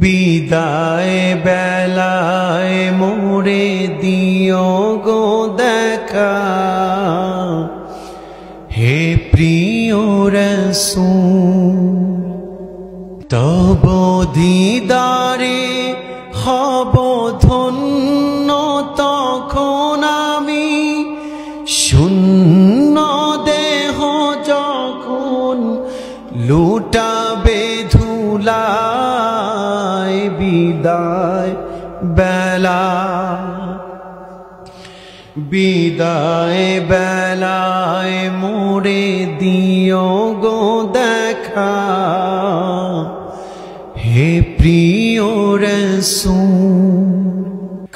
বিদায় বেলায় মোরে দিও গো দেখা, হে প্রিয় রাসূল। তব দিদারে হব ধন্য, তখন আমি শূন্য দেহ যখন লুটাবে ধুলায়। বিদায় বেলা, বিদায় বেলায় মোরে দিও গো দেখা, হে প্রিয় রাসূল।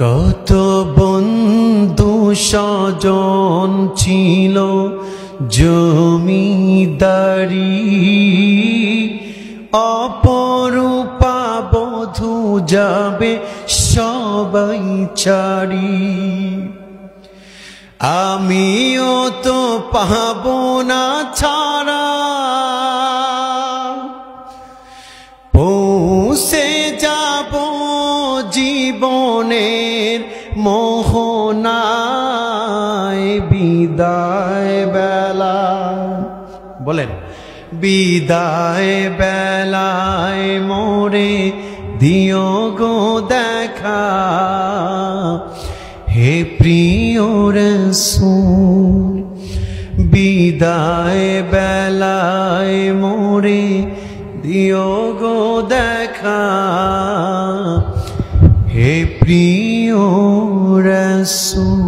কত বন্ধু স্বজন ছিল জমিদারি, অপরূপা বধূ যাবে সবাই ছাড়ি। আমিও তো পাবো না ছাড়া, পৌঁছে যাব জীবনের মোহনায়। বিদায় বেলা, বলেন বিদায় বেলায় মোরে দিও গো দেখা, হে প্রিয় রাসূল। বিদায় বেলায় মোরে দিও গো দেখা, হে প্রিয় রাসূল।